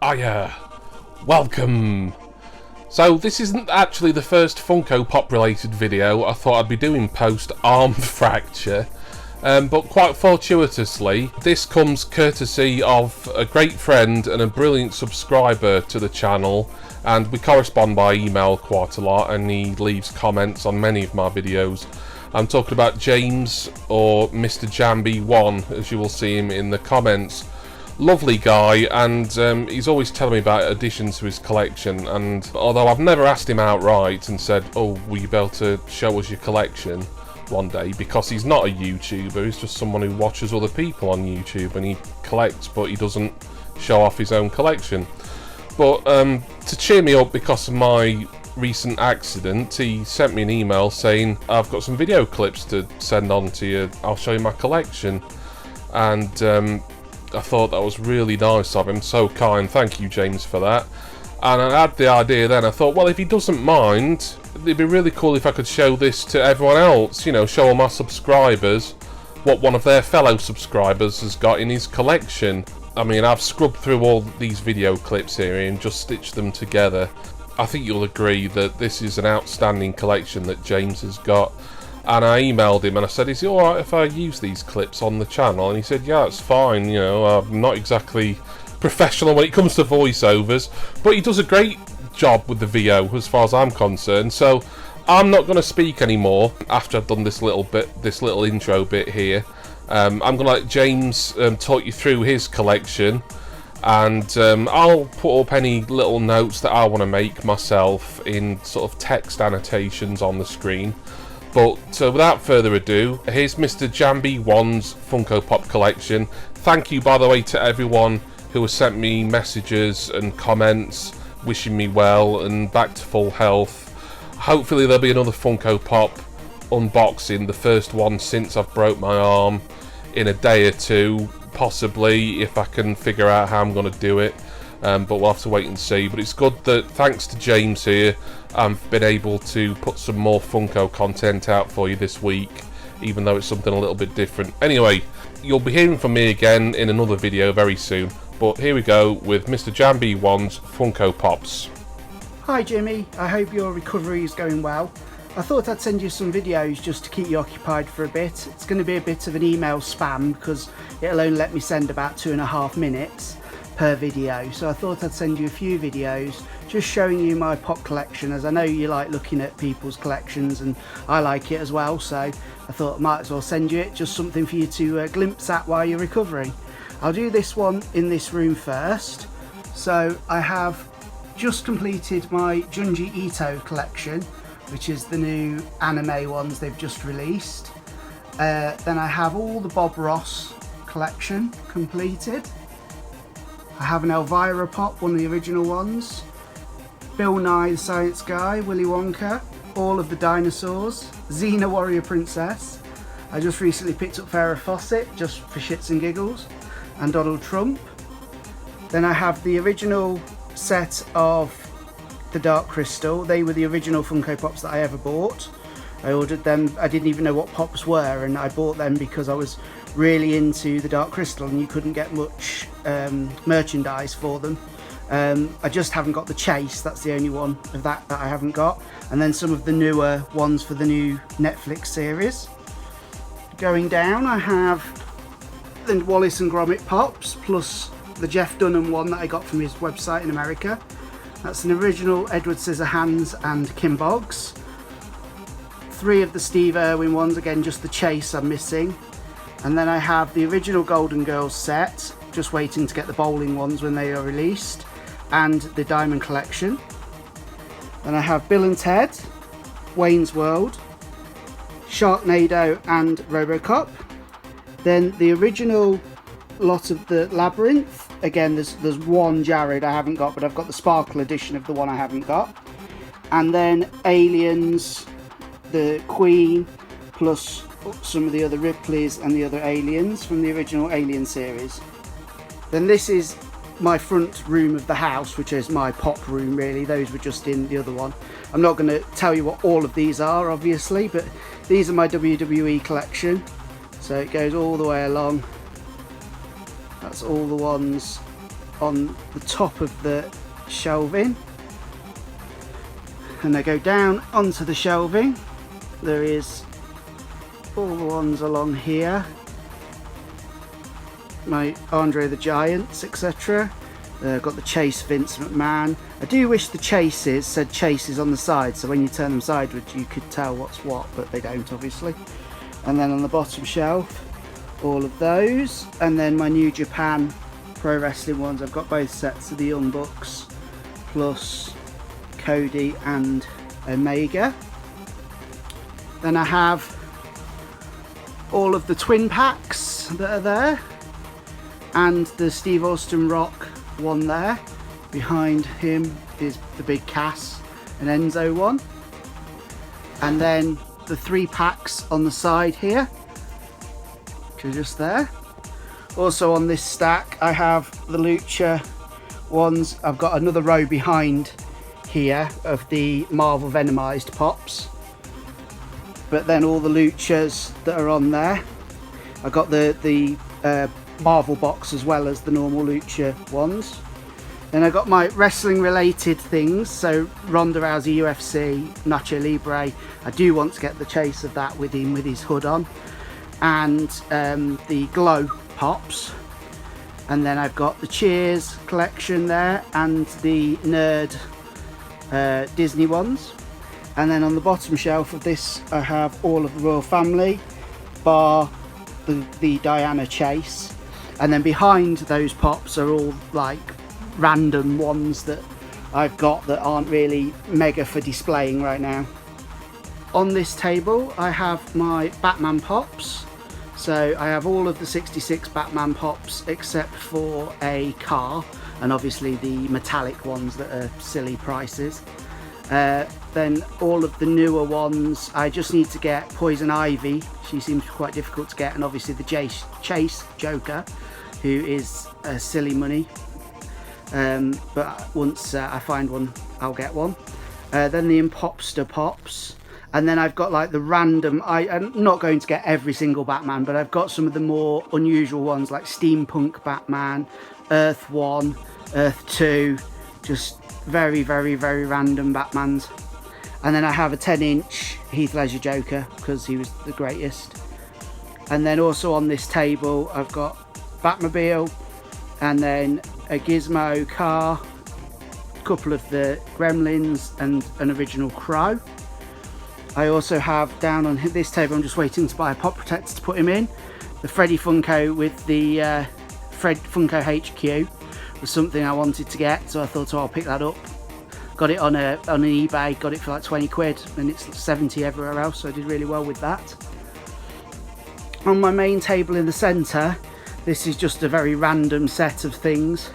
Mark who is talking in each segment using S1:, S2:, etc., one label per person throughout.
S1: Hiya! Welcome! So this isn't actually the first Funko Pop related video I thought I'd be doing post arm fracture, but quite fortuitously this comes courtesy of a great friend and a brilliant subscriber to the channel, and we correspond by email quite a lot and he leaves comments on many of my videos. I'm talking about James, or Mr. MRJAMB1, as you will see him in the comments. Lovely guy, and he's always telling me about additions to his collection, and although I've never asked him outright and said, oh, will you be able to show us your collection one day, because he's not a YouTuber, he's just someone who watches other people on YouTube and he collects, but he doesn't show off his own collection. But to cheer me up because of my recent accident, he sent me an email saying, I've got some video clips to send on to you, I'll show you my collection. And I thought that was really nice of him, so kind, thank you James for that. And I had the idea then, I thought, well, if he doesn't mind, it'd be really cool if I could show this to everyone else, you know, show all my subscribers what one of their fellow subscribers has got in his collection. I mean, I've scrubbed through all these video clips here and just stitched them together. I think you'll agree that this is an outstanding collection that James has got. And I emailed him and I said, is it alright if I use these clips on the channel? And he said, yeah, it's fine, you know, I'm not exactly professional when it comes to voiceovers, but he does a great job with the VO as far as I'm concerned. So I'm not going to speak anymore after I've done this little intro bit here. I'm going to let James talk you through his collection, and I'll put up any little notes that I want to make myself in sort of text annotations on the screen. But without further ado, here's Mr. MRJAMB1’s Funko Pop collection. Thank you, by the way, to everyone who has sent me messages and comments wishing me well and back to full health. Hopefully there'll be another Funko Pop unboxing, the first one since I've broke my arm, in a day or two, possibly, if I can figure out how I'm going to do it. But we'll have to wait and see. But it's good that, thanks to James here, I've been able to put some more Funko content out for you this week, even though it's something a little bit different. Anyway, you'll be hearing from me again in another video very soon. But here we go with Mr. MRJAMB1’s Funko Pops.
S2: Hi Jimmy, I hope your recovery is going well. I thought I'd send you some videos just to keep you occupied for a bit. It's going to be a bit of an email spam because it'll only let me send about 2.5 minutes per video, so I thought I'd send you a few videos just showing you my pop collection, as I know you like looking at people's collections and I like it as well, so I thought I might as well send you it, just something for you to glimpse at while you're recovering. I'll do this one in this room first. So I have just completed my Junji Ito collection, which is the new anime ones they've just released. Then I have all the Bob Ross collection completed. I have an Elvira Pop, one of the original ones, Bill Nye the Science Guy, Willy Wonka, all of the dinosaurs, Xena Warrior Princess. I just recently picked up Farrah Fawcett just for shits and giggles, and Donald Trump. Then I have the original set of the Dark Crystal. They were the original Funko Pops that I ever bought. I ordered them, I didn't even know what Pops were, and I bought them because I was really into the Dark Crystal and you couldn't get much merchandise for them. I just haven't got the Chase, that's the only one of that I haven't got, and then some of the newer ones for the new Netflix series. Going down, I have the Wallace and Gromit Pops plus the Jeff Dunham one that I got from his website in America. That's an original Edward Scissorhands and Kim Boggs. 3 of the Steve Irwin ones, again just the Chase I'm missing. And then I have the original Golden Girls set, just waiting to get the bowling ones when they are released, and the Diamond Collection. Then I have Bill and Ted, Wayne's World, Sharknado and RoboCop. Then the original lot of the Labyrinth. Again, there's one Jared I haven't got, but I've got the Sparkle edition of the one I haven't got. And then Aliens, the Queen, plus some of the other Ripleys and the other aliens from the original Alien series. Then this is my front room of the house, which is my pop room really. Those were just in the other one. I'm not going to tell you what all of these are obviously, but these are my WWE collection. So it goes all the way along. That's all the ones on the top of the shelving, and I go down onto the shelving. There is all the ones along here, my Andre the Giants, etc. Got the Chase Vince McMahon. I do wish the chases said chases on the side, so when you turn them sideways you could tell what's what, but they don't obviously. And then on the bottom shelf, all of those, and then my New Japan Pro Wrestling ones. I've got both sets of the Young Bucks plus Cody and Omega. Then I have all of the twin packs that are there, and the Steve Austin Rock one there. Behind him is the big Cass and Enzo one, and then the 3 packs on the side here, which are just there. Also on this stack I have the Lucha ones. I've got another row behind here of the Marvel Venomized pops, but then all the Luchas that are on there. I got the Marvel box as well as the normal Lucha ones. Then I got my wrestling related things, so Ronda Rousey UFC, Nacho Libre. I do want to get the chase of that with him with his hood on, and the Glow pops. And then I've got the Cheers collection there and the Nerd Disney ones. And then on the bottom shelf of this I have all of the Royal Family bar the Diana Chase, and then behind those pops are all like random ones that I've got that aren't really mega for displaying right now. On this table I have my Batman pops. So I have all of the 66 Batman pops except for a car, and obviously the metallic ones that are silly prices. Then all of the newer ones, I just need to get Poison Ivy. She seems quite difficult to get, and obviously the Chase Joker, who is silly money. But once I find one, I'll get one. Then the Impopster pops. And then I've got like the random, I'm not going to get every single Batman, but I've got some of the more unusual ones like Steampunk Batman, Earth 1, Earth 2, just very, very, very random Batmans. And then I have a 10-inch Heath Ledger Joker because he was the greatest. And then also on this table I've got Batmobile, and then a Gizmo car, a couple of the Gremlins and an original Crow. I also have down on this table, I'm just waiting to buy a pop protector to put him in, the Freddy Funko with the Fred Funko HQ was something I wanted to get, so I thought, oh, I'll pick that up. Got it on an eBay, got it for like 20 quid, and it's 70 everywhere else, so I did really well with that. On my main table in the centre, this is just a very random set of things.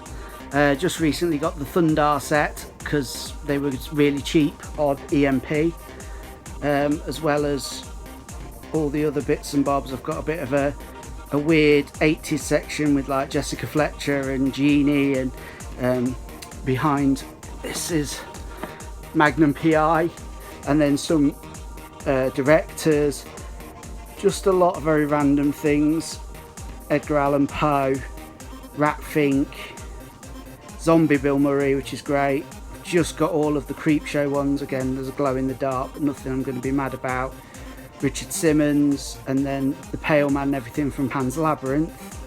S2: Just recently got the Thundar set because they were really cheap on EMP. As well as all the other bits and bobs. I've got a bit of a weird 80s section with like Jessica Fletcher and Jeannie, and behind this is Magnum PI, and then some directors, just a lot of very random things. Edgar Allan Poe, Rat Fink, Zombie Bill Murray, which is great. Just got all of the Creepshow ones. Again, there's a Glow in the Dark, but nothing I'm going to be mad about. Richard Simmons, and then the Pale Man and everything from Pan's Labyrinth,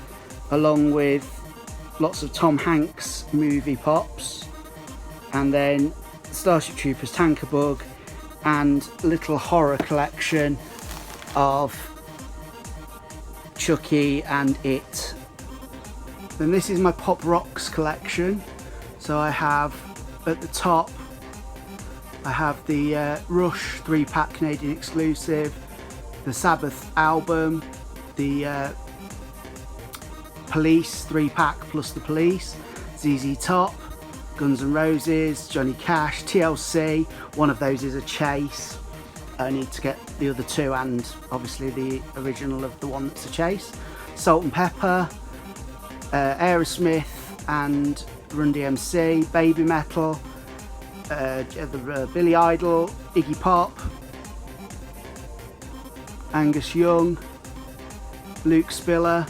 S2: along with lots of Tom Hanks movie pops, and then Starship Troopers Tanker Bug, and little horror collection of Chucky and It. Then this is my Pop Rocks collection. So I have at the top, I have the Rush 3-pack Canadian exclusive, the Sabbath album, the Police 3-pack plus the Police, ZZ Top, Guns N' Roses, Johnny Cash, TLC. One of those is a Chase. I need to get the other two, and obviously the original of the one that's a Chase. Salt and Pepper, Aerosmith and Run DMC, Baby Metal, Billy Idol, Iggy Pop, Angus Young, Luke Spiller,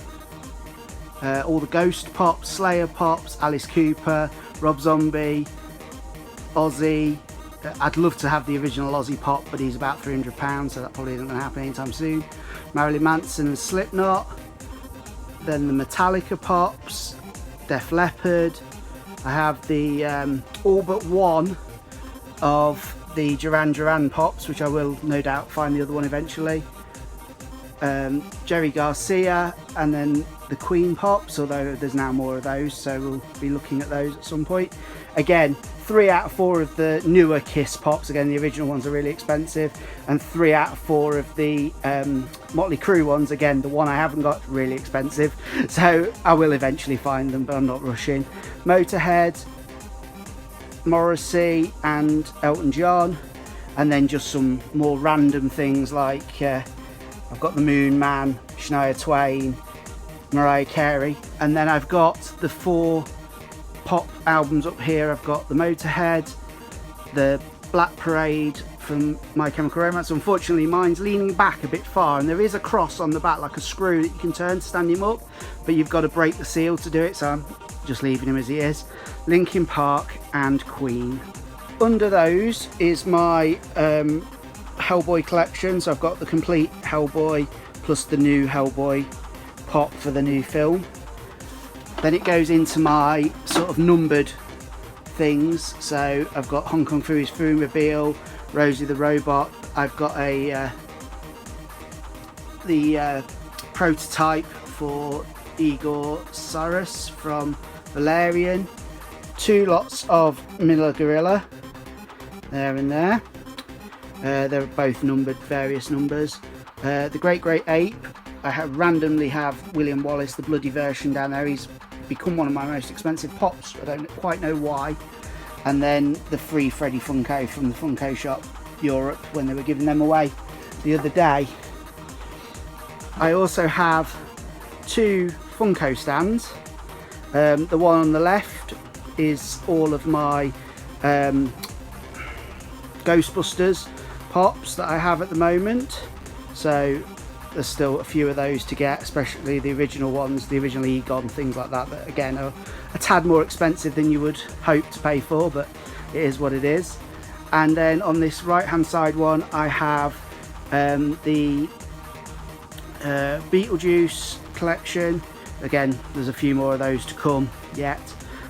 S2: all the Ghost pops, Slayer pops, Alice Cooper, Rob Zombie, Ozzy. I'd love to have the original Ozzy pop, but he's about £300, so that probably isn't going to happen anytime soon. Marilyn Manson and Slipknot. Then the Metallica pops, Def Leppard. I have the all but one of the Duran Duran pops, which I will no doubt find the other one eventually. Jerry Garcia, and then the Queen pops, although there's now more of those, so we'll be looking at those at some point. Again, 3 out of 4 of the newer Kiss pops, again the original ones are really expensive, and 3 out of 4 of the Motley Crue ones, again the one I haven't got, really expensive, so I will eventually find them, but I'm not rushing. Motorhead, Morrissey and Elton John, and then just some more random things like I've got the Moon Man, Shania Twain, Mariah Carey, and then I've got the 4 pop albums up here. I've got the Motorhead, the Black Parade from My Chemical Romance. Unfortunately mine's leaning back a bit far, and there is a cross on the back, like a screw that you can turn to stand him up, but you've got to break the seal to do it, so I'm just leaving him as he is. Linkin Park and Queen. Under those is my Hellboy collection, so I've got the complete Hellboy plus the new Hellboy pop for the new film. Then it goes into my sort of numbered things, so I've got Hong Kong Phooey's Foomobile, Rosie the Robot. I've got a the prototype for Igor Cyrus from Valerian, 2 lots of Miller Gorilla there and there. They're both numbered, various numbers. The Great Great Ape, I randomly have William Wallace, the bloody version down there. He's become one of my most expensive pops, I don't quite know why. And then the free Freddy Funko from the Funko Shop Europe when they were giving them away the other day. I also have 2 Funko stands. The one on the left is all of my Ghostbusters pops that I have at the moment, so there's still a few of those to get, especially the original ones, the original Egon, things like that, that again are a tad more expensive than you would hope to pay for, but it is what it is. And then on this right hand side one I have the Beetlejuice collection. Again, there's a few more of those to come yet,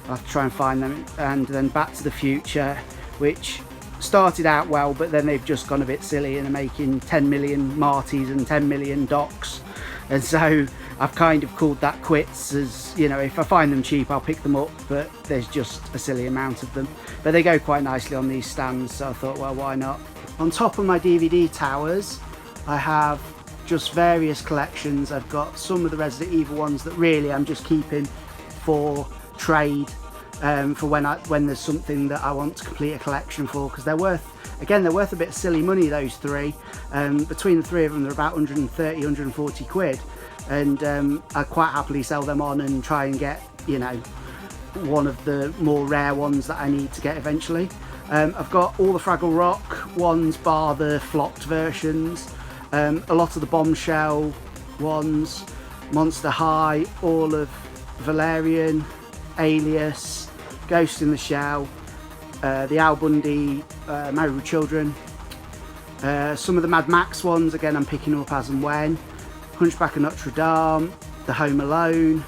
S2: I'll have to try and find them. And then Back to the Future, which started out well, but then they've just gone a bit silly and are making 10 million Martys and 10 million Docs, and so I've kind of called that quits. As you know, if I find them cheap I'll pick them up, but there's just a silly amount of them, but they go quite nicely on these stands, so I thought, well, why not. On top of my DVD towers I have just various collections. I've got some of the Resident Evil ones that really I'm just keeping for trade, for when there's something that I want to complete a collection for, because they're worth a bit of silly money, those 3. Between the 3 of them they're about 130, 140 quid, and I quite happily sell them on and try and get, you know, one of the more rare ones that I need to get eventually. I've got all the Fraggle Rock ones bar the flopped versions, a lot of the Bombshell ones, Monster High, all of Valerian, Alias, Ghost in the Shell, the Al Bundy, Married with Children, some of the Mad Max ones, again I'm picking up as and when, Hunchback of Notre Dame, the Home Alone.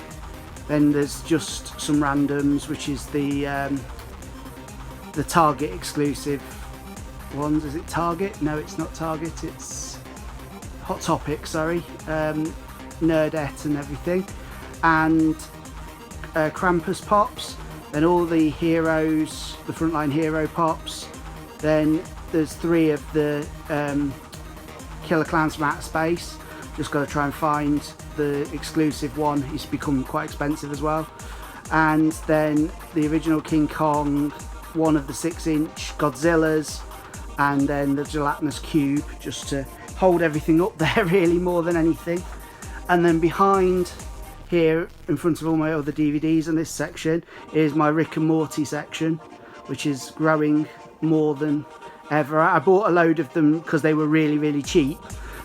S2: Then there's just some randoms, which is the Target exclusive ones. Is it Target? No, it's not Target, it's Hot Topic, sorry, Nerdette and everything, and Krampus pops, then all the heroes, the Frontline Hero pops, then there's 3 of the Killer Clowns from Outer Space. Just got to try and find the exclusive one, he's become quite expensive as well. And then the original King Kong, one of the 6-inch Godzillas, and then the gelatinous cube, just to hold everything up there really more than anything. And then behind here, in front of all my other DVDs in this section, is my Rick and Morty section, which is growing more than ever. I bought a load of them because they were really cheap,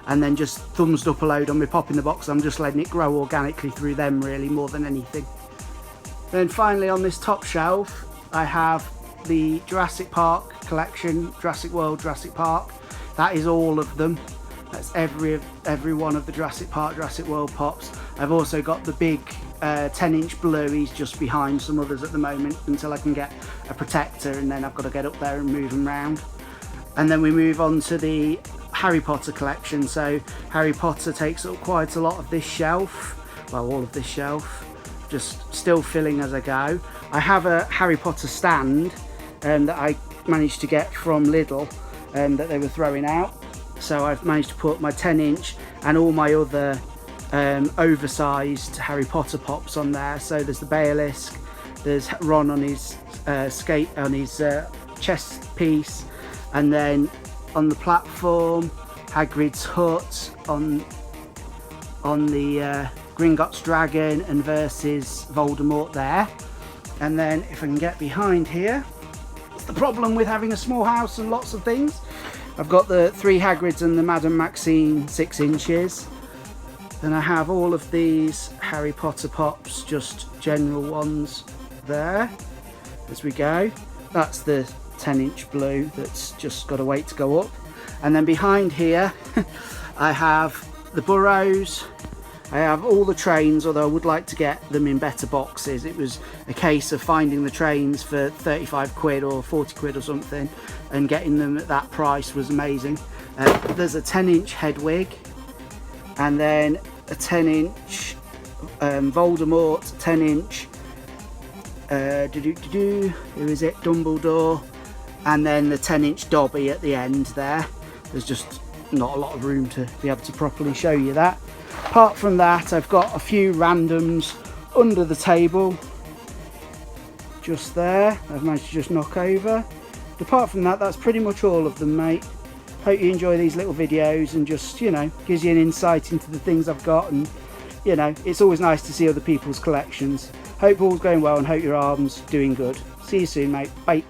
S2: and then just thumbs up a load on my pop in the box. I'm just letting it grow organically through them really, more than anything. Then finally on this top shelf I have the Jurassic Park collection, Jurassic World, Jurassic Park. That is all of them. That's every one of the Jurassic Park, Jurassic World pops. I've also got the big 10-inch blue. He's just behind some others at the moment until I can get a protector, and then I've got to get up there and move them round. And then we move on to the Harry Potter collection. So Harry Potter takes up quite a lot of this shelf, well, all of this shelf, just still filling as I go. I have a Harry Potter stand that I managed to get from Lidl that they were throwing out. So I've managed to put my 10-inch and all my other oversized Harry Potter pops on there. So there's the Basilisk, there's Ron on his chest piece, and then on the platform Hagrid's hut, on the Gringotts dragon and versus Voldemort there. And then if I can get behind here, it's the problem with having a small house and lots of things. I've got the 3 Hagrids and the Madame Maxine 6 inches. Then I have all of these Harry Potter pops, just general ones there as we go. That's the 10-inch blue that's just got to wait to go up. And then behind here I have the Burrows. I have all the trains, although I would like to get them in better boxes. It was a case of finding the trains for 35 quid or 40 quid or something, and getting them at that price was amazing. There's a 10-inch Hedwig, and then a 10-inch Voldemort, 10-inch who is it, Dumbledore, and then the 10-inch Dobby at the end there. There's just not a lot of room to be able to properly show you that. Apart from that, I've got a few randoms under the table just there. I've managed to just knock over. But apart from that, that's pretty much all of them, mate. Hope you enjoy these little videos, and just, you know, gives you an insight into the things I've got. And, you know, it's always nice to see other people's collections. Hope all's going well, and hope your arm's doing good. See you soon, mate. Bye.